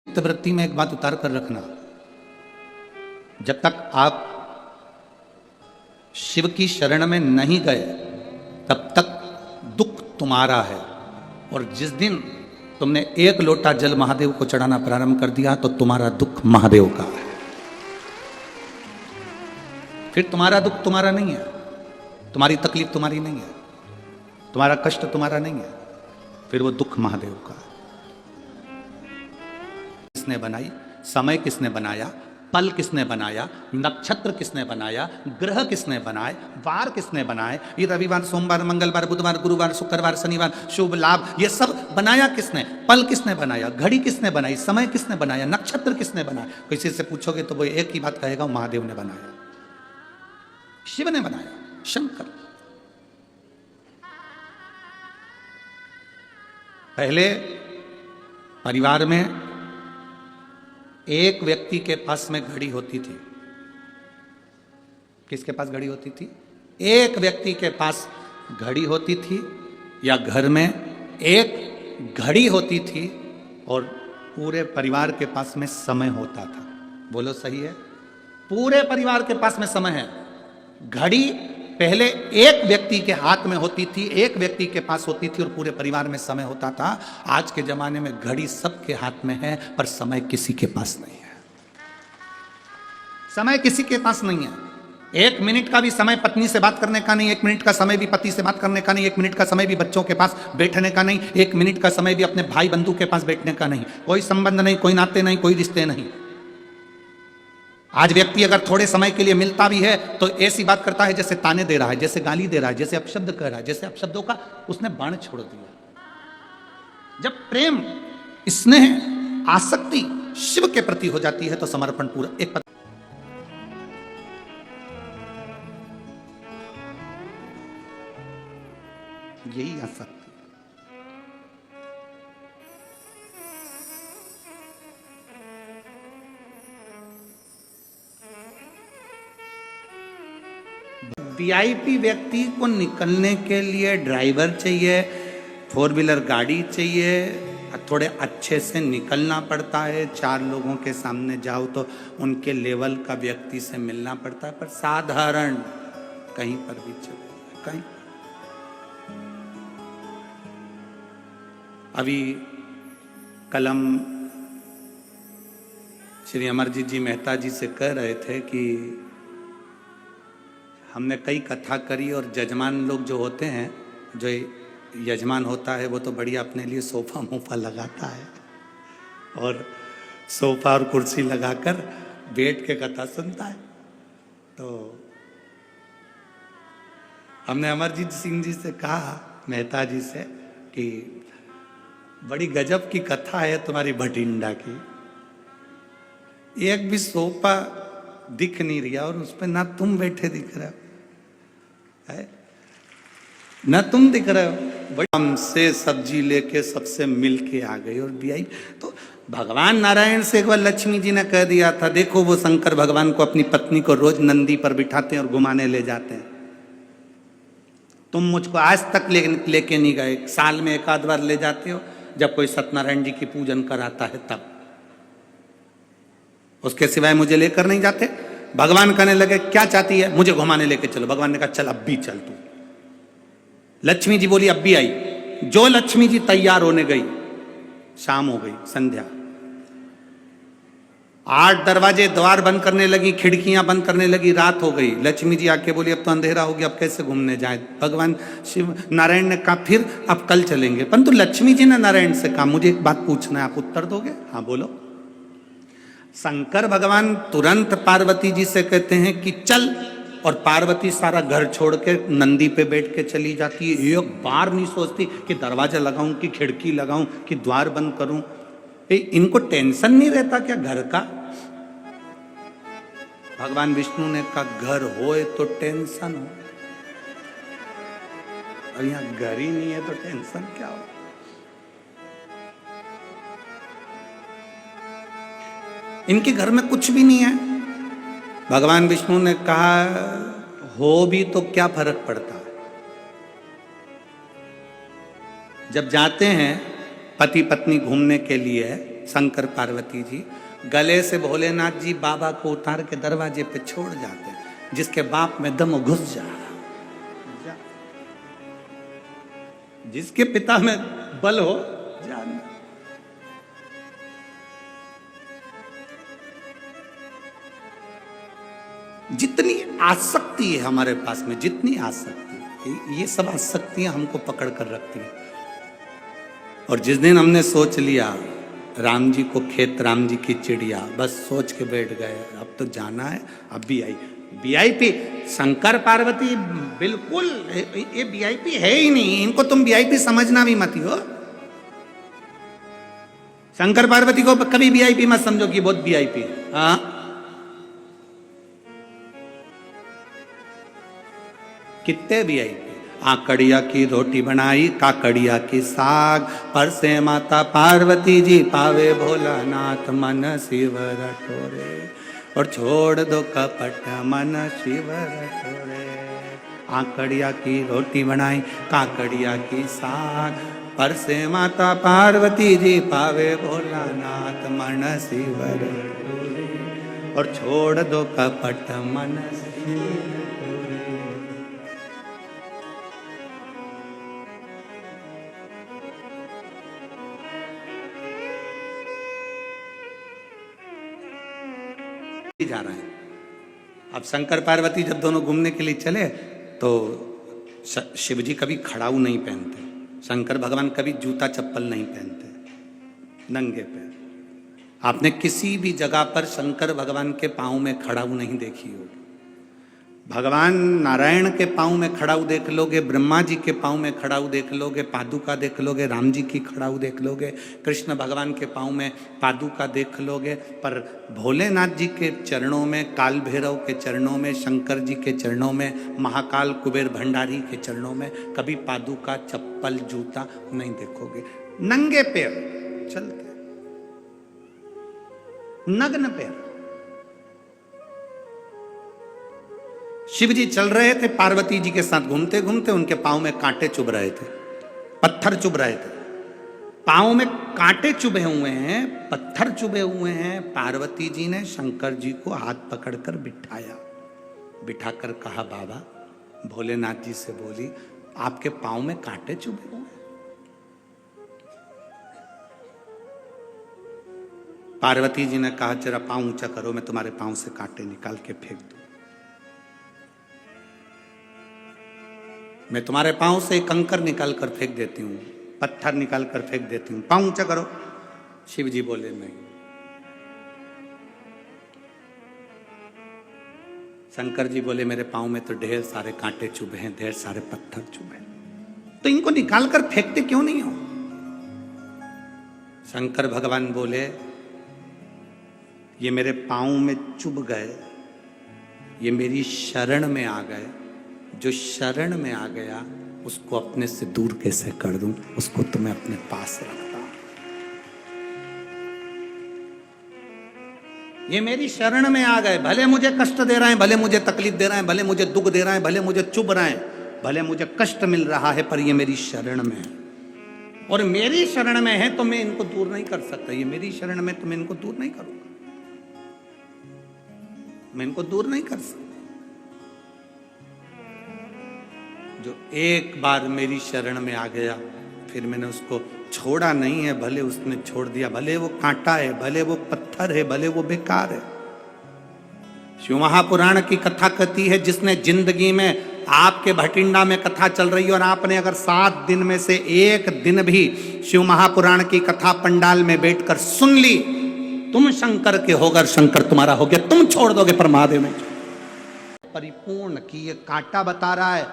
चित्तवृत्ति में एक बात उतार कर रखना, जब तक आप शिव की शरण में नहीं गए तब तक दुख तुम्हारा है, और जिस दिन तुमने एक लोटा जल महादेव को चढ़ाना प्रारंभ कर दिया तो तुम्हारा दुख महादेव का है। फिर तुम्हारा दुख तुम्हारा नहीं है, तुम्हारी तकलीफ तुम्हारी नहीं है, तुम्हारा कष्ट तुम्हारा नहीं है, फिर वो दुख महादेव का है। किसने बनाई, समय किसने बनाया, पल किसने बनाया, नक्षत्र किसने बनाया, ग्रह किसने बनाए, वार किसने बनाए, ये रविवार, सोमवार, मंगलवार, बुधवार, गुरुवार, शुक्रवार, शनिवार, शुभ लाभ, ये सब बनाया किसने, पल किसने बनाया, घड़ी किसने बनाई, समय किसने बनाया, नक्षत्र किसने बनाया। किसी से पूछोगे तो वो एक ही बात कहेगा, महादेव ने बनाया, शिव ने बनाया, शंकर। पहले परिवार में एक व्यक्ति के पास में घड़ी होती थी। किसके पास घड़ी होती थी? एक व्यक्ति के पास घड़ी होती थी, या घर में एक घड़ी होती थी और पूरे परिवार के पास में समय होता था। बोलो सही है? पूरे परिवार के पास में समय है। घड़ी पहले एक व्यक्ति के हाथ में होती थी, एक व्यक्ति के पास होती थी और पूरे परिवार में समय होता था। आज के जमाने में घड़ी सबके हाथ में है पर समय किसी के पास नहीं है। समय किसी के पास नहीं है। एक मिनट का भी समय पत्नी से बात करने का नहीं, एक मिनट का समय भी पति से बात करने का नहीं, एक मिनट का समय भी बच्चों के पास बैठने का नहीं, एक मिनट का समय भी अपने भाई बंधु के पास बैठने का नहीं। कोई संबंध नहीं, कोई नाते नहीं, कोई रिश्ते नहीं। आज व्यक्ति अगर थोड़े समय के लिए मिलता भी है तो ऐसी बात करता है जैसे ताने दे रहा है, जैसे गाली दे रहा है, जैसे अपशब्द कह रहा है, जैसे अपशब्दों का उसने बाण छोड़ दिया। जब प्रेम, स्नेह, आसक्ति शिव के प्रति हो जाती है तो समर्पण पूरा एक यही आसक्ति। वीआईपी व्यक्ति को निकलने के लिए ड्राइवर चाहिए, फोर व्हीलर गाड़ी चाहिए, थोड़े अच्छे से निकलना पड़ता है। चार लोगों के सामने जाओ तो उनके लेवल का व्यक्ति से मिलना पड़ता है, पर साधारण कहीं पर भी चले कहीं। अभी कलम श्री अमरजीत जी मेहता जी से कह रहे थे कि हमने कई कथा करी और जजमान लोग जो होते हैं, जो यजमान होता है वो तो बढ़िया अपने लिए सोफा मोफा लगाता है और सोफा और कुर्सी लगाकर बैठ के कथा सुनता है। तो हमने अमरजीत सिंह जी से कहा, मेहता जी से, कि बड़ी गजब की कथा है तुम्हारी भटिंडा की। एक भी सोफा दिख नहीं रहा और उस पर ना तुम बैठे दिख रहे हो, ना तुम दिख रहे हो। हमसे सब्जी लेके सबसे मिल के आ गई और भी आई। तो भगवान नारायण से एक बार लक्ष्मी जी ने कह दिया था, देखो वो शंकर भगवान को अपनी पत्नी को रोज नंदी पर बिठाते हैं और घुमाने ले जाते हैं। तुम मुझको आज तक लेके नहीं गए, साल में एक आध बार ले जाते हो जब कोई सत्यनारायण जी की पूजन कराता है तब, उसके सिवाय मुझे लेकर नहीं जाते। भगवान कहने लगे क्या चाहती है, मुझे घुमाने लेके चलो। भगवान ने कहा चल अब भी चल तू। लक्ष्मी जी बोली अब भी आई। जो लक्ष्मी जी तैयार होने गई, शाम हो गई, संध्या, 8 दरवाजे द्वार बंद करने लगी, खिड़कियां बंद करने लगी, रात हो गई। लक्ष्मी जी आके बोली अब तो अंधेरा हो गया, अब कैसे घूमने जाए। भगवान शिव नारायण ने कहा फिर अब कल चलेंगे। परंतु लक्ष्मी जी ने नारायण से कहा मुझे एक बात पूछना है, आप उत्तर दोगे? हाँ बोलो। शंकर भगवान तुरंत पार्वती जी से कहते हैं कि चल, और पार्वती सारा घर छोड़ के नंदी पे बैठ के चली जाती है। एक बार नहीं सोचती कि दरवाजा लगाऊं कि खिड़की लगाऊं कि द्वार बंद करूं। इनको टेंशन नहीं रहता क्या घर का? भगवान विष्णु ने कहा घर होए तो टेंशन हो, और यहां घर ही नहीं है तो टेंशन क्या हो? इनके घर में कुछ भी नहीं है। भगवान विष्णु ने कहा हो भी तो क्या फर्क पड़ता है। जब जाते हैं पति पत्नी घूमने के लिए शंकर पार्वती जी गले से भोलेनाथ जी बाबा को उतार के दरवाजे पे छोड़ जाते हैं, जिसके बाप में दम वो घुस जा, जिसके पिता में बल हो जा। जितनी आसक्ति है हमारे पास में, जितनी आसक्ति, ये सब आसक्तियां हमको पकड़ कर रखती हैं। और जिस दिन हमने सोच लिया राम जी को खेत राम जी की चिड़िया, बस सोच के बैठ गए अब तो जाना है, अब वीआईपी शंकर पार्वती बिल्कुल, ये वीआईपी है ही नहीं, इनको तुम वीआईपी समझना भी मत हो। शंकर पार्वती को कभी वीआईपी मत समझो कि बहुत वीआईपी है। हाँ, कितने वीआईपी। आकड़िया की रोटी बनाई काकड़िया की साग, पर से माता पार्वती जी पावे भोलानाथ मन शिव रटोरे, और छोड़ दो कपट मन शिव रटोरे। आकड़िया की रोटी बनाई काकड़िया की साग, पर से माता पार्वती जी पावे भोलानाथ मन शिव रटोरे, और छोड़ दो कपट मन शिव। जा रहा है। अब शंकर पार्वती जब दोनों घूमने के लिए चले तो शिव जी कभी खड़ाऊ नहीं पहनते, शंकर भगवान कभी जूता चप्पल नहीं पहनते, नंगे पैर। आपने किसी भी जगह पर शंकर भगवान के पांव में खड़ाऊ नहीं देखी होगी। भगवान नारायण के पांव में खड़ाऊ देख लोगे, ब्रह्मा जी के पांव में खड़ाऊ देख लोगे, पादुका देख लोगे, राम जी की खड़ाऊ देख लोगे, कृष्ण भगवान के पांव में पादुका देख लोगे, पर भोलेनाथ जी के चरणों में, काल भैरव के चरणों में, शंकर जी के चरणों में, महाकाल कुबेर भंडारी के चरणों में कभी पादुका चप्पल जूता नहीं देखोगे। नंगे पैर चलते, नग्न पैर। शिव जी चल रहे थे, पार्वती जी के साथ घूमते घूमते उनके पांव में कांटे चुभ रहे थे, पत्थर चुभ रहे थे। पांव में कांटे चुभे हुए हैं, पत्थर चुभे हुए हैं। पार्वती जी ने शंकर जी को हाथ पकड़कर बिठाया, बिठाकर कहा बाबा, भोलेनाथ जी से बोली आपके पांव में कांटे चुभे हुए हैं। पार्वती जी ने कहा जरा पांव ऊंचा करो, मैं तुम्हारे पांव से कांटे निकाल के फेंक दूं। मैं तुम्हारे पांव से कंकर निकाल कर फेंक देती हूँ, पत्थर निकाल कर फेंक देती हूँ, पांव ऊंचा करो। शिव जी बोले नहीं। शंकर जी बोले मेरे पांव में तो ढेर सारे कांटे चुभे हैं, ढेर सारे पत्थर चुभे हैं, तो इनको निकाल कर फेंकते क्यों नहीं हो? शंकर भगवान बोले ये मेरे पांव में चुभ गए, ये मेरी शरण में आ गए। जो शरण में आ गया उसको अपने से दूर कैसे कर दूं, उसको तो मैं अपने पास रखता हूं। ये मेरी शरण में आ गए, भले मुझे कष्ट दे रहे हैं, भले मुझे तकलीफ दे रहे हैं, भले मुझे दुख दे रहे हैं, भले मुझे चुभ रहे हैं, भले मुझे कष्ट मिल रहा है, पर ये मेरी शरण में है। और मेरी शरण में है तो मैं इनको दूर नहीं कर सकता। ये मेरी शरण में तो मैं इनको दूर नहीं करूंगा, मैं इनको दूर नहीं कर सकता। जो एक बार मेरी शरण में आ गया फिर मैंने उसको छोड़ा नहीं है, भले उसने छोड़ दिया, भले वो कांटा है, भले वो पत्थर है, भले वो बेकार है। शिव महापुराण की कथा कहती है जिसने जिंदगी में आपके भटिंडा में कथा चल रही है और आपने अगर 7 दिन में से 1 दिन भी शिव महापुराण की कथा पंडाल में बैठकर सुन ली, तुम शंकर के होकर शंकर तुम्हारा हो गया, तुम छोड़ दोगे पर महादेव में परिपूर्ण। की ये कांटा बता रहा है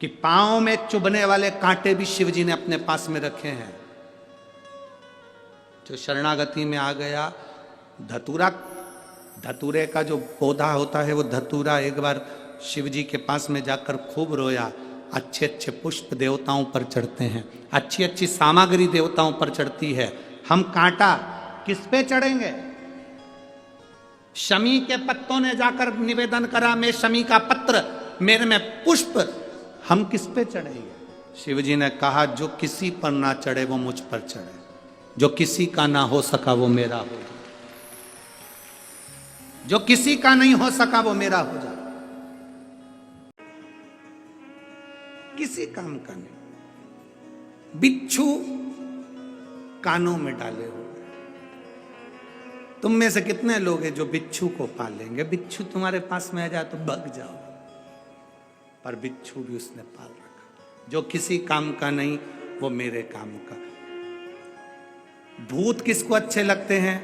कि पांव में चुभने वाले कांटे भी शिव जी ने अपने पास में रखे हैं। जो शरणागति में आ गया, धतूरे का जो पौधा होता है वो धतूरा एक बार शिव जी के पास में जाकर खूब रोया। अच्छे अच्छे पुष्प देवताओं पर चढ़ते हैं, अच्छी अच्छी सामग्री देवताओं पर चढ़ती है, हम कांटा किस पे चढ़ेंगे? शमी के पत्तों ने जाकर निवेदन करा, मैं शमी का पत्र, मेरे में पुष्प, हम किस पे चढ़ेंगे? शिव जी ने कहा जो किसी पर ना चढ़े वो मुझ पर चढ़े। जो किसी का ना हो सका वो मेरा हो जाए, जो किसी का नहीं हो सका वो मेरा हो जाए। किसी काम का नहीं। बिच्छू कानों में डाले हुए, तुम में से कितने लोग हैं जो बिच्छू को पालेंगे? बिच्छू तुम्हारे पास में आ जाए तो भग जाओ, पर बिच्छू भी उसने पाल रखा। जो किसी काम का नहीं वो मेरे काम का। भूत किसको अच्छे लगते हैं?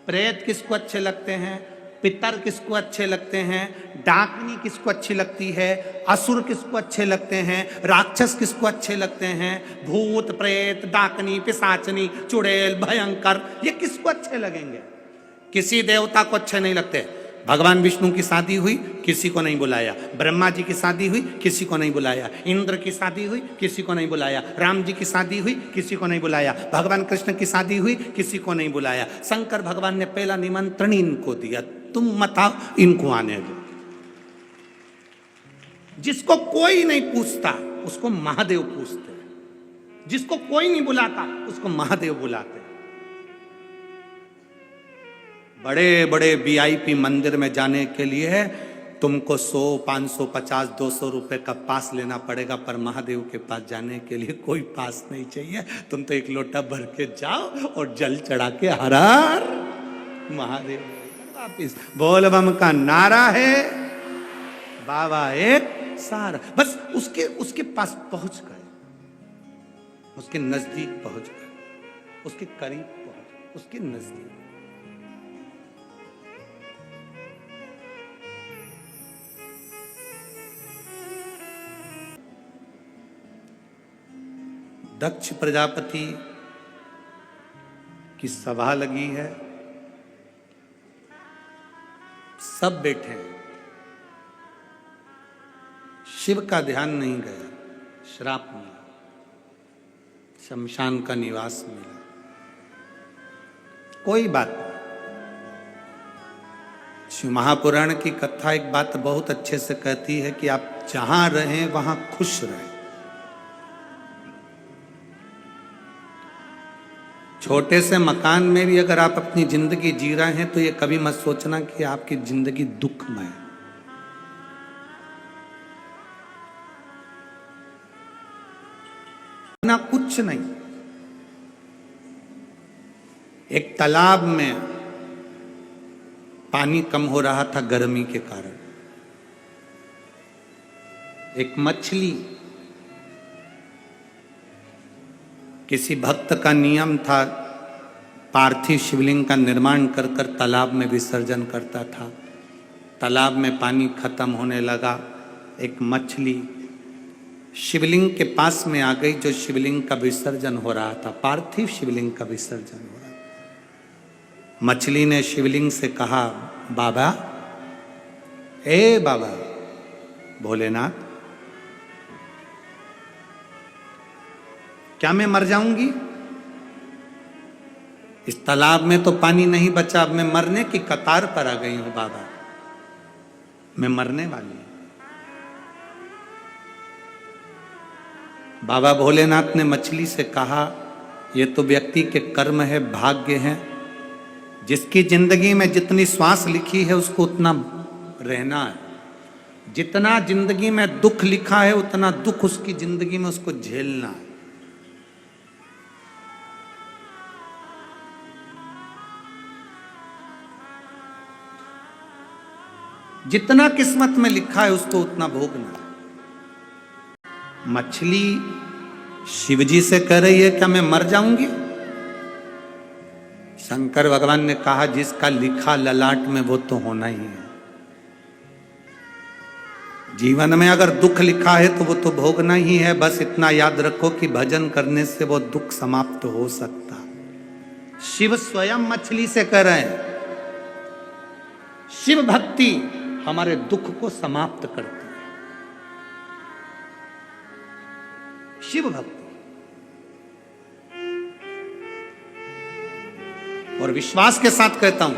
प्रेत किसको अच्छे लगते हैं? पितर किसको अच्छे लगते हैं? डाकनी किसको अच्छी लगती है? असुर किसको अच्छे लगते हैं? राक्षस किसको अच्छे लगते हैं? भूत, प्रेत, डाकनी, पिशाचनी, चुड़ैल, भयंकर, ये किसको अच्छे लगेंगे? किसी देवता को अच्छे नहीं लगते। भगवान विष्णु की शादी हुई, किसी को नहीं बुलाया। ब्रह्मा जी की शादी हुई, किसी को नहीं बुलाया। इंद्र की शादी हुई, किसी को नहीं बुलाया। राम जी की शादी हुई, किसी को नहीं बुलाया। भगवान कृष्ण की शादी हुई, किसी को नहीं बुलाया। शंकर भगवान ने पहला निमंत्रण इनको दिया, तुम मत आओ, इनको आने दो। जिसको कोई नहीं पूछता उसको महादेव पूछते हैं, जिसको कोई नहीं बुलाता उसको महादेव बुलाते हैं। बड़े बड़े वीआईपी मंदिर में जाने के लिए तुमको 100, 500, 50, 200 रुपए का पास लेना पड़ेगा, पर महादेव के पास जाने के लिए कोई पास नहीं चाहिए। तुम तो एक लोटा भर के जाओ और जल चढ़ा के हर हर महादेव वापिस। बोल बम का नारा है, बाबा एक सारा। बस उसके पास पहुंच गए, उसके नजदीक पहुंच गए, उसके करीब पहुंच गए, उसके नजदीक। दक्ष प्रजापति की सभा लगी है, सब बैठे हैं। शिव का ध्यान नहीं गया, श्राप मिला, शमशान का निवास मिला। कोई बात नहीं। शिव महापुराण की कथा एक बात बहुत अच्छे से कहती है कि आप जहां रहें वहां खुश रहें। छोटे से मकान में भी अगर आप अपनी जिंदगी जी रहे हैं तो ये कभी मत सोचना कि आपकी जिंदगी दुखमय है। ना कुछ नहीं। एक तालाब में पानी कम हो रहा था गर्मी के कारण। एक मछली, किसी भक्त का नियम था, पार्थिव शिवलिंग का निर्माण कर कर तालाब में विसर्जन करता था। तालाब में पानी खत्म होने लगा। एक मछली शिवलिंग के पास में आ गई, जो शिवलिंग का विसर्जन हो रहा था, पार्थिव शिवलिंग का विसर्जन हो रहा था। मछली ने शिवलिंग से कहा, बाबा, ए बाबा भोलेनाथ, क्या मैं मर जाऊंगी? इस तालाब में तो पानी नहीं बचा, अब मैं मरने की कतार पर आ गई हूं बाबा, मैं मरने वाली हूं। बाबा भोलेनाथ ने मछली से कहा, ये तो व्यक्ति के कर्म है, भाग्य है। जिसकी जिंदगी में जितनी श्वास लिखी है उसको उतना रहना है। जितना जिंदगी में दुख लिखा है उतना दुख उसकी जिंदगी में उसको झेलना है। जितना किस्मत में लिखा है उसको उतना भोगना है। मछली शिवजी से कह रही है, क्या मैं मर जाऊंगी? शंकर भगवान ने कहा, जिसका लिखा ललाट में वो तो होना ही है। जीवन में अगर दुख लिखा है तो वो तो भोगना ही है। बस इतना याद रखो कि भजन करने से वो दुख समाप्त हो सकता। शिव स्वयं मछली से कह रहे हैं, शिव भक्ति हमारे दुख को समाप्त करती है। शिव भक्ति। और विश्वास के साथ कहता हूं,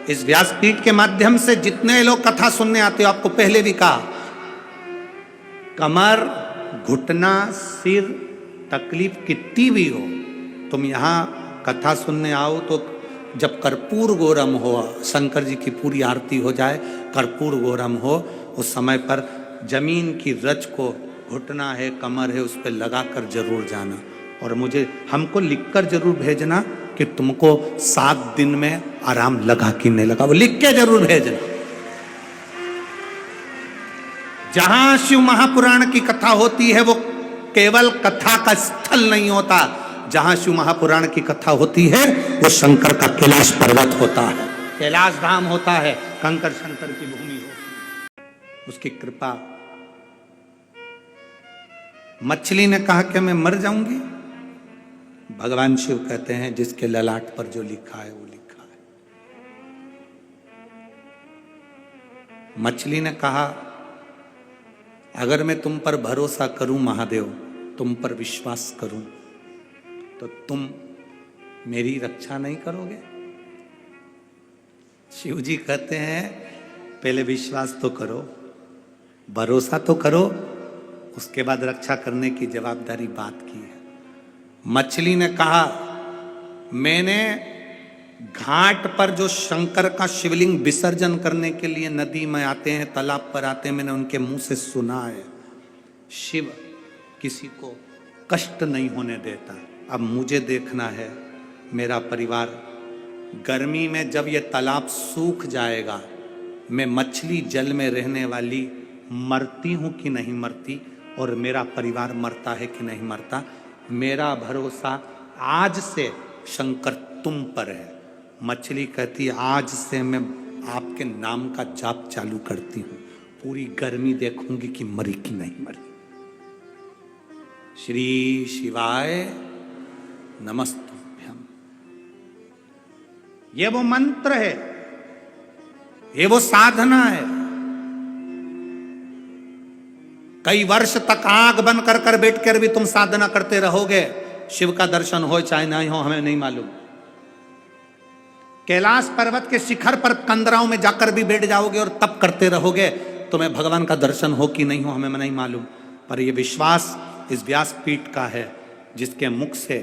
इस व्यासपीठ के माध्यम से जितने लोग कथा सुनने आते हो, आपको पहले भी कहा, कमर, घुटना, सिर तकलीफ कितनी भी हो, तुम यहाँ कथा सुनने आओ तो जब कर्पूर गौरम हो, शंकर जी की पूरी आरती हो जाए, कर्पूर गौरम हो, उस समय पर जमीन की रज को घुटना है, कमर है, उस पर लगा कर जरूर जाना। और मुझे हमको लिखकर जरूर भेजना कि तुमको 7 दिन में आराम लगा कि नहीं लगा, वो लिख के जरूर भेजना। जहां शिव महापुराण की कथा होती है वो केवल कथा का स्थल नहीं होता, जहां शिव महापुराण की कथा होती है वो शंकर का कैलाश पर्वत होता है, कैलाश धाम होता है, कंकर शंकर की भूमि होती है, उसकी कृपा। मछली ने कहा कि मैं मर जाऊंगी, भगवान शिव कहते हैं जिसके ललाट पर जो लिखा है वो लिखा है। मछली ने कहा अगर मैं तुम पर भरोसा करूं महादेव, तुम पर विश्वास करूं, तो तुम मेरी रक्षा नहीं करोगे? शिव जी कहते हैं पहले विश्वास तो करो, भरोसा तो करो, उसके बाद रक्षा करने की जवाबदारी बात की है। मछली ने कहा मैंने घाट पर जो शंकर का शिवलिंग विसर्जन करने के लिए नदी में आते हैं, तालाब पर आते हैं, मैंने उनके मुंह से सुना है शिव किसी को कष्ट नहीं होने देता। अब मुझे देखना है मेरा परिवार, गर्मी में जब ये तालाब सूख जाएगा, मैं मछली जल में रहने वाली मरती हूं कि नहीं मरती, और मेरा परिवार मरता है कि नहीं मरता। मेरा भरोसा आज से शंकर तुम पर है। मछली कहती आज से मैं आपके नाम का जाप चालू करती हूं, पूरी गर्मी देखूंगी कि मरी कि नहीं मरी। श्री शिवाय नमस्तुभ्यम, ये वो मंत्र है, ये वो साधना है। कई वर्ष तक आंख बंद कर कर बैठ कर भी तुम साधना करते रहोगे, शिव का दर्शन हो चाहे नहीं हो हमें नहीं मालूम। कैलाश पर्वत के शिखर पर कंदराओं में जाकर भी बैठ जाओगे और तप करते रहोगे, तुम्हें भगवान का दर्शन हो कि नहीं हो हमें नहीं मालूम। पर यह विश्वास इस व्यासपीठ का है जिसके मुख से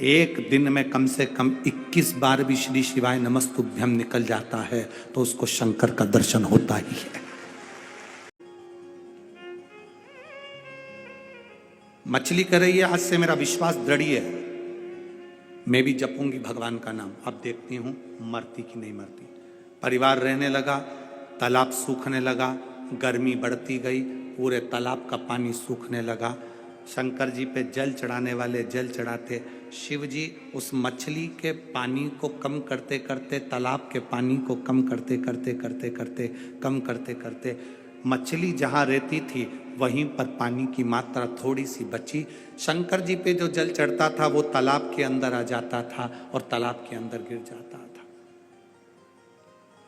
एक दिन में कम से कम 21 बार भी श्री शिवाय नमस्तुभ्यम निकल जाता है तो उसको शंकर का दर्शन होता ही है। मछली कर रही है आज से मेरा विश्वास दृढ़ है, मैं भी जपूंगी भगवान का नाम। अब देखती हूं मरती कि नहीं मरती। परिवार रहने लगा, तालाब सूखने लगा, गर्मी बढ़ती गई, पूरे तालाब का पानी सूखने लगा। शंकर जी पे जल चढ़ाने वाले जल चढ़ाते, शिव जी उस मछली के पानी को कम करते करते, तालाब के पानी को कम करते करते करते करते कम करते करते, मछली जहाँ रहती थी वहीं पर पानी की मात्रा थोड़ी सी बची। शंकर जी पे जो जल चढ़ता था वो तालाब के अंदर आ जाता था और तालाब के अंदर गिर जाता था,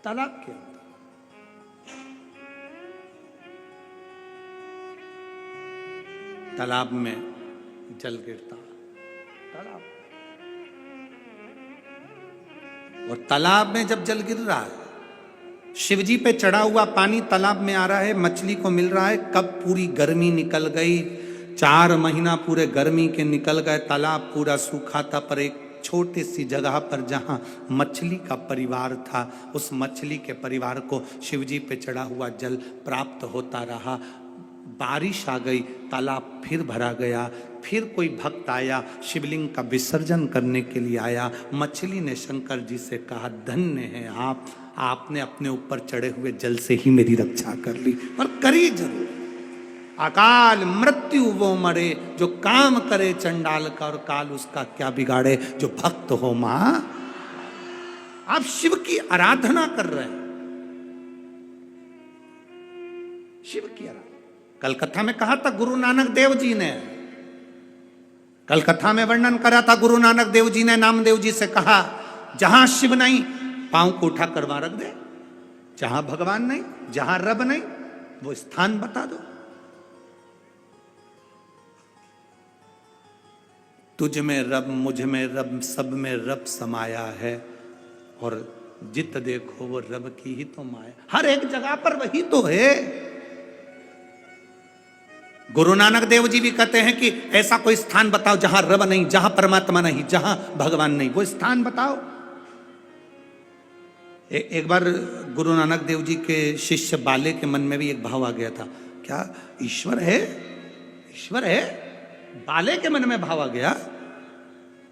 तालाब के अंदर। तालाब में जल गिरता, तालाब, और तालाब में जब जल गिर रहा है, शिवजी पे चढ़ा हुआ पानी तालाब में आ रहा है, मछली को मिल रहा है। कब पूरी गर्मी निकल गई, 4 महीना पूरे गर्मी के निकल गए, तालाब पूरा सूखा था, पर एक छोटी सी जगह पर जहां मछली का परिवार था, उस मछली के परिवार को शिवजी पे चढ़ा हुआ जल प्राप्त होता रहा। बारिश आ गई, तालाब फिर भरा गया, फिर कोई भक्त आया, शिवलिंग का विसर्जन करने के लिए आया। मछली ने शंकर जी से कहा धन्य है आप, आपने अपने ऊपर चढ़े हुए जल से ही मेरी रक्षा कर ली, पर करी जरूर। अकाल मृत्यु वो मरे जो काम करे चंडाल का, और काल उसका क्या बिगाड़े जो भक्त हो मां। आप शिव की आराधना कर रहे हैं, शिव की आराधना। कल कथा में कहा था गुरु नानक देव जी ने, कल कथा में वर्णन करा था गुरु नानक देव जी ने नामदेव जी से कहा जहां शिव नहीं पांव को उठा कर वहां रख दे, जहां भगवान नहीं, जहां रब नहीं, वो स्थान बता दो। तुझ में रब, मुझ में रब, सब में रब समाया है, और जित देखो वो रब की ही तो माया। हर एक जगह पर वही तो है। गुरु नानक देव जी भी कहते हैं कि ऐसा कोई स्थान बताओ जहां रब नहीं, जहां परमात्मा नहीं, जहां भगवान नहीं, वो स्थान बताओ। एक बार गुरु नानक देव जी के शिष्य बाले के मन में भी एक भाव आ गया था, क्या ईश्वर है? ईश्वर है? बाले के मन में भाव आ गया।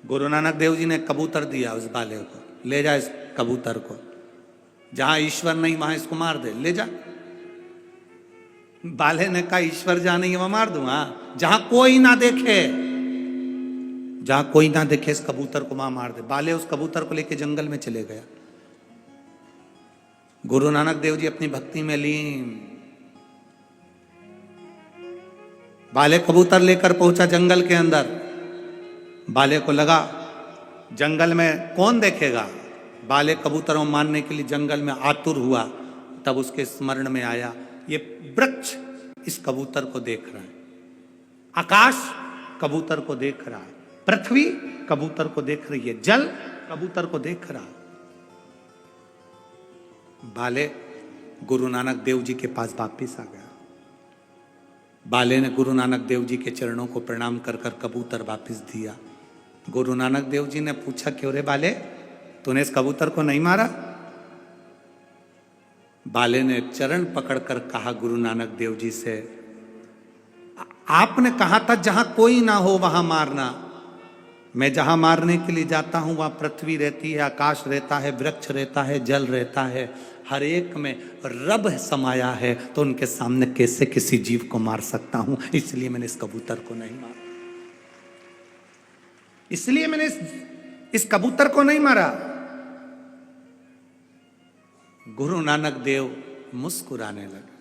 गुरु नानक देव जी ने कबूतर दिया उस बाले को, ले जा इस कबूतर को, जहां ईश्वर नहीं वहां इसको मार दे, ले जा। बाले ने कहा ईश्वर जहां नहीं वहां मार दूंगा, जहां कोई ना देखे, जहां कोई ना देखे इस कबूतर को वहां मार दे। बाले उस कबूतर को लेके जंगल में चले गया। गुरु नानक देव जी अपनी भक्ति में लीन, बाले कबूतर लेकर पहुंचा जंगल के अंदर। बाले को लगा जंगल में कौन देखेगा, बाले कबूतरों मारने के लिए जंगल में आतुर हुआ। तब उसके स्मरण में आया ये वृक्ष इस कबूतर को देख रहा है, आकाश कबूतर को देख रहा है, पृथ्वी कबूतर को देख रही है, जल कबूतर को देख रहा है। बाले गुरु नानक देव जी के पास वापिस आ गया। बाले ने गुरु नानक देव जी के चरणों को प्रणाम कर कर कबूतर वापिस दिया। गुरु नानक देव जी ने पूछा, क्यों रे बाले, तूने इस कबूतर को नहीं मारा? बाले ने चरण पकड़कर कहा गुरु नानक देव जी से, आपने कहा था जहां कोई ना हो वहां मारना। मैं जहां मारने के लिए जाता हूं वहां पृथ्वी रहती है, आकाश रहता है, वृक्ष रहता है, जल रहता है, हर एक में रब समाया है, तो उनके सामने कैसे किसी जीव को मार सकता हूं? इसलिए मैंने इस कबूतर को नहीं मारा, इसलिए मैंने इस कबूतर को नहीं मारा। गुरु नानक देव मुस्कुराने लगे।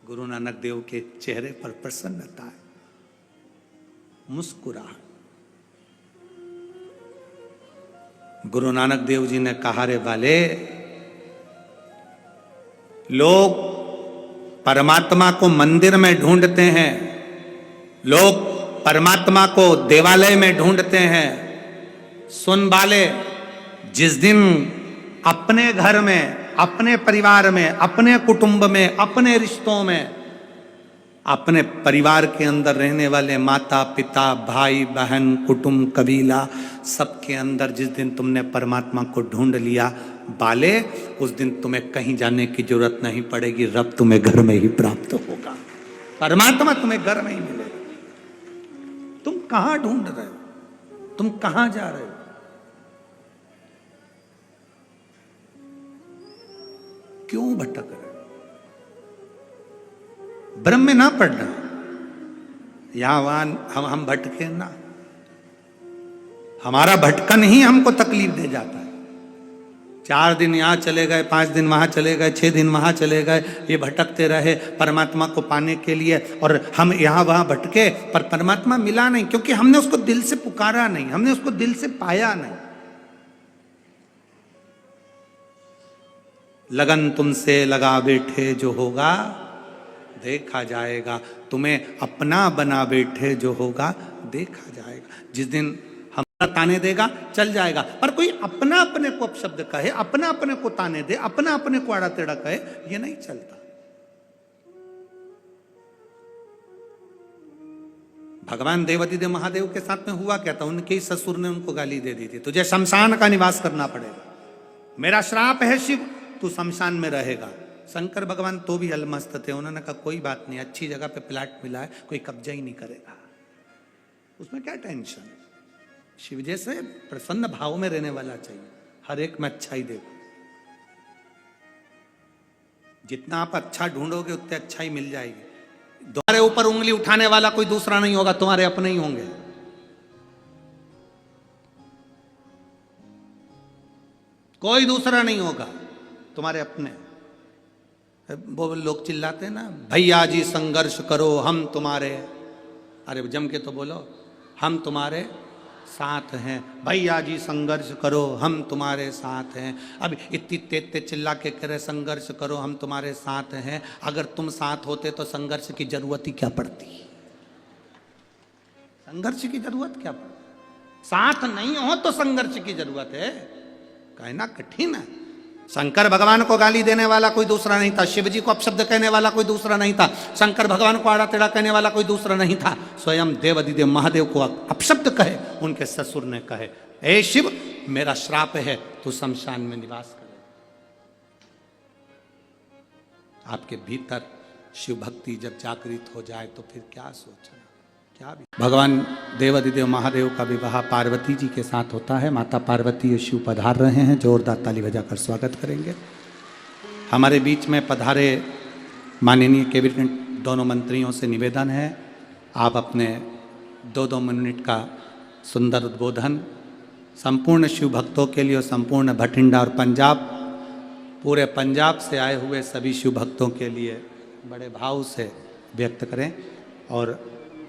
गुरु नानक देव के चेहरे पर प्रसन्नता है, मुस्कुराहट। गुरु नानक देव जी ने कहा, रे बाले, लोग परमात्मा को मंदिर में ढूंढते हैं, लोग परमात्मा को देवालय में ढूंढते हैं। सुन बाले, जिस दिन अपने घर में, अपने परिवार में, अपने कुटुंब में, अपने रिश्तों में, अपने परिवार के अंदर रहने वाले माता पिता, भाई बहन, कुटुंब, कबीला, सबके अंदर जिस दिन तुमने परमात्मा को ढूंढ लिया बाले, उस दिन तुम्हें कहीं जाने की जरूरत नहीं पड़ेगी, रब तुम्हें घर में ही प्राप्त होगा, परमात्मा तुम्हें घर में ही मिलेगा। तुम कहां ढूंढ रहे हो? तुम कहां जा रहे हो? क्यों भटक रहे हो? ब्रह्म में ना पड़ना, यहां वहां हम भटके ना, हमारा भटकन ही हमको तकलीफ दे जाता है। 4 दिन यहां चले गए, 5 दिन वहां चले गए, 6 दिन वहां चले गए, ये भटकते रहे परमात्मा को पाने के लिए, और हम यहां वहां भटके पर परमात्मा मिला नहीं, क्योंकि हमने उसको दिल से पुकारा नहीं, हमने उसको दिल से पाया नहीं। लगन तुमसे लगा बैठे जो होगा देखा जाएगा, तुम्हें अपना बना बैठे जो होगा देखा जाएगा। जिस दिन हमारा ताने देगा चल जाएगा, पर कोई अपना अपने को अपशब्द कहे, अपना अपने को ताने दे, अपना अपने को आड़ा टेढ़ा कहे, ये नहीं चलता। भगवान देवादिदेव महादेव के साथ में हुआ क्या था, उनके ही ससुर ने उनको गाली दे दी थी, तुझे शमशान का निवास करना पड़ेगा, मेरा श्राप है शिव, तू शमशान में रहेगा। शंकर भगवान तो भी अलमस्त थे, उन्होंने कहा कोई बात नहीं, अच्छी जगह पे प्लाट मिला है, कोई कब्जा ही नहीं करेगा, उसमें क्या टेंशन। शिव जैसे प्रसन्न भाव में रहने वाला चाहिए, हर एक में अच्छा ही देखो, जितना आप अच्छा ढूंढोगे उतने अच्छा ही मिल जाएगी। तुम्हारे ऊपर उंगली उठाने वाला कोई दूसरा नहीं होगा, तुम्हारे अपने ही होंगे। कोई दूसरा नहीं होगा, तुम्हारे अपने। वो लोग चिल्लाते हैं ना, भैया जी संघर्ष करो हम तुम्हारे, अरे जम के तो बोलो, हम तुम्हारे साथ हैं, भैया जी संघर्ष करो हम तुम्हारे साथ हैं। अब इतनी तेज चिल्ला के कह रहे संघर्ष करो हम तुम्हारे साथ हैं, अगर तुम साथ होते तो संघर्ष की जरूरत ही क्या पड़ती? संघर्ष की जरूरत क्या पड़ती? साथ नहीं हो तो संघर्ष की जरूरत है, कहना कठिन है। शंकर भगवान को गाली देने वाला कोई दूसरा नहीं था, शिव जी को अपशब्द कहने वाला कोई दूसरा नहीं था, शंकर भगवान को आड़ा टेढ़ा कहने वाला कोई दूसरा नहीं था। स्वयं देव अधिदेव महादेव को अपशब्द कहे उनके ससुर ने कहे, हे शिव मेरा श्राप है, तू शमशान में निवास करे। आपके भीतर शिव भक्ति जब जागृत हो जाए तो फिर क्या सोचना, क्या भी। भगवान देव अधिदेव महादेव का विवाह पार्वती जी के साथ होता है। माता पार्वती और शिव पधार रहे हैं, जोरदार ताली बजाकर स्वागत करेंगे। हमारे बीच में पधारे माननीय कैबिनेट दोनों मंत्रियों से निवेदन है, आप अपने 2-2 मिनट का सुंदर उद्बोधन संपूर्ण शिव भक्तों के लिए और संपूर्ण भटिंडा और पंजाब, पूरे पंजाब से आए हुए सभी शिव भक्तों के लिए बड़े भाव से व्यक्त करें और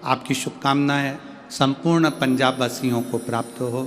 आपकी शुभकामनाएं संपूर्ण पंजाब वासियों को प्राप्त हो।